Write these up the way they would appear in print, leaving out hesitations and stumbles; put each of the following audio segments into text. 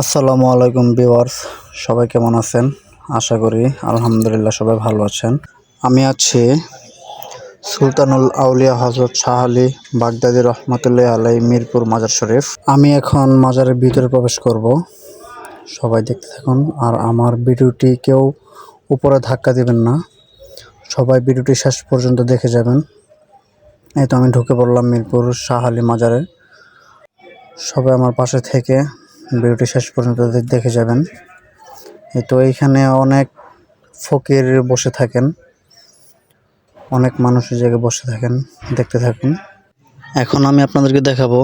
আসসালামু আলাইকুম ভিউয়ার্স, সবাই কেমন আছেন? আশা করি আলহামদুলিল্লাহ সবাই ভালো আছেন। আমি আছি সুলতানুল আউলিয়া হযরত শাহ আলী বাগদাদী রহমাতুল্লাহি আলাইহি মিরপুর মাজার শরীফ। আমি এখন মাজারের ভিতরে প্রবেশ করব। সবাই দেখতে থাকুন আর আমার ভিডিওটি কেউ উপরে ধাক্কা দিবেন না, সবাই ভিডিওটি শেষ পর্যন্ত দেখে যাবেন। এই তো আমি ঢুকে পড়লাম মিরপুর শাহ আলী মাজারে। সবাই আমার পাশে থেকে ভিডিওটি শেষ পর্যন্ত দেখে যাবেন। তো এইখানে অনেক ফকির বসে থাকেন, অনেক মানুষ এই জায়গায় বসে থাকেন, দেখতে থাকুন। এখন আমি আপনাদেরকে দেখাবো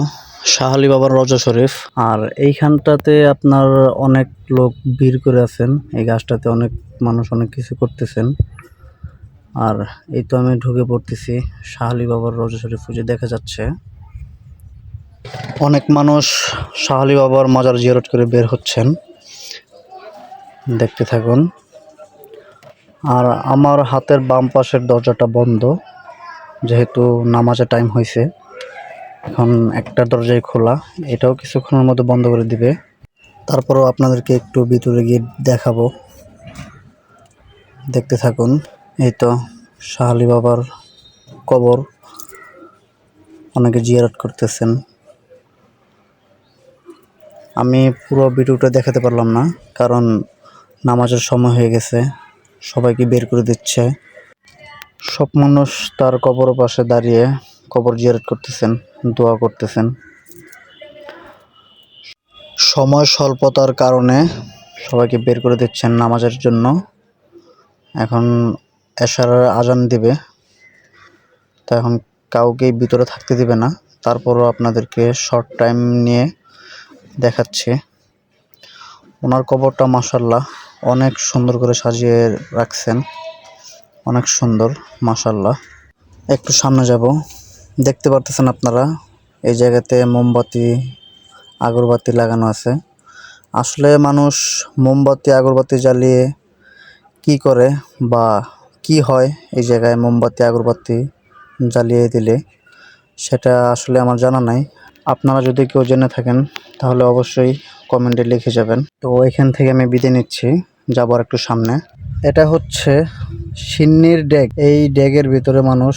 শাহ আলী বাবার রওজা শরীফ। আর এইখানটাতে আপনার অনেক লোক ভিড় করে আছেন, এই গাছটাতে অনেক মানুষ অনেক কিছু করতেছেন। আর এই তো আমি ঢুকে পড়তেছি শাহ আলী বাবার রওজা শরীফ, যে দেখা যাচ্ছে অনেক মানুষ শাহ আলী বাবার মাজার জিয়ারত করে বের হচ্ছেন, দেখতে থাকুন। আর আমার হাতের বাম পাশের দরজাটা বন্ধ, যেহেতু নামাজের টাইম হয়েছে। এখন একটা দরজাই খোলা, এটাও কিছুক্ষণের মধ্যে বন্ধ করে দিবে। তারপরেও আপনাদেরকে একটু ভিতরে গিয়ে দেখাবো, দেখতে থাকুন। এই তো শাহ আলী বাবার কবর, অনেকে জিয়ারত করতেছেন। আমি পুরো ভিডিওটা দেখাতে পারলাম না, কারণ নামাজের সময় হয়ে গেছে, সবাইকে বের করে দিচ্ছে। সব মানুষ তার কবর পাশে দাঁড়িয়ে কবর জিয়ারত করতেছেন, দোয়া করতেছেন। সময় স্বল্পতার কারণে সবাইকে বের করে দিচ্ছেন নামাজের জন্য। এখন এশার আজান দিবে, তো এখন কাউকেই ভিতরে থাকতে দিবে না। তারপরও আপনাদেরকে শর্ট টাইম নিয়ে দেখাচ্ছি। ওনার কবরটা মাশাআল্লাহ অনেক সুন্দর করে সাজিয়ে রাখছেন, অনেক সুন্দর মাশাআল্লাহ। একটু সামনে যাব, দেখতে পারতেছেন আপনারা এই জায়গাতে মোমবাতি আগরবাতি লাগানো আছে। আসলে মানুষ মোমবাতি আগরবাতি জ্বালিয়ে কি করে বা কি হয় এই জায়গায় মোমবাতি আগরবাতি জ্বালিয়ে দিলে, সেটা আসলে আমার জানা নাই। আপনারা যদি কেউ জেনে থাকেন তাহলে অবশ্যই কমেন্টে লিখে যাবেন। তো এখান থেকে আমি বিদায় নিচ্ছি, যাবার একটু সামনে। এটা হচ্ছে সিন্নির ড্যাগ, এই ড্যাগের ভিতরে মানুষ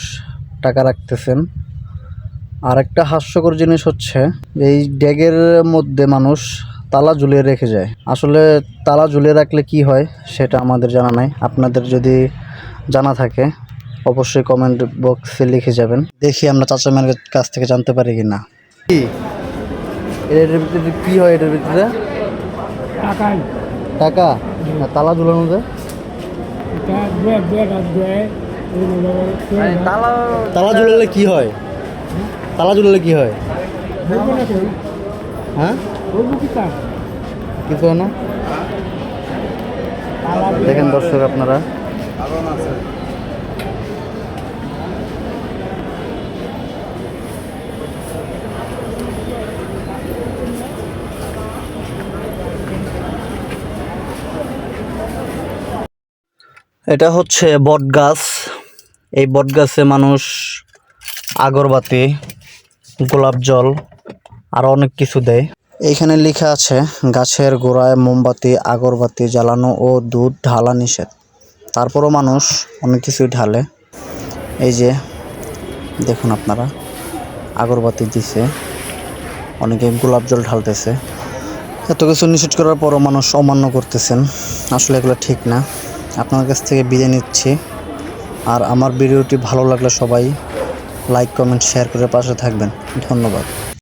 টাকা রাখতেছেন। আর একটা হাস্যকর জিনিস হচ্ছে এই ড্যাগের মধ্যে মানুষ তালা ঝুলিয়ে রেখে যায়। আসলে তালা ঝুলিয়ে রাখলে কি হয় সেটা আমাদের জানা নাই। আপনাদের যদি জানা থাকে অবশ্যই কমেন্ট বক্সে লিখে যাবেন, দেখি আমরা চাচা মেয়ের কাছ থেকে জানতে পারি কি না। এটার ভিতরে কি হয়? এটার ভিতরে টাকা না তালা ঝুলানো যায়? তালা ঝুলালে কি হয়? তালা ঝুলালে কি হয়? হ্যাঁ, কিছু হয় না। দেখেন দর্শক আপনারা, এটা হচ্ছে বট গাছ। এই বট গাছে মানুষ আগরবাতি, গোলাপ জল আর অনেক কিছু দেয়। এইখানে লেখা আছে গাছের গোড়ায় মোমবাতি আগরবাতি জ্বালানো ও দুধ ঢালা নিষেধ। তারপরও মানুষ অনেক কিছুই ঢালে। এই যে দেখুন আপনারা, আগরবাতি দিছে, অনেকে গোলাপ জল ঢালতেছে। এত কিছু নিষেধ করার পরও মানুষ অমান্য করতেছেন, আসলে এগুলো ঠিক না। আপনার কাছ থেকে বিদায় নিচ্ছি। আর আমার ভিডিওটি ভালো লাগলে সবাই লাইক কমেন্ট শেয়ার করে পাশে থাকবেন। ধন্যবাদ।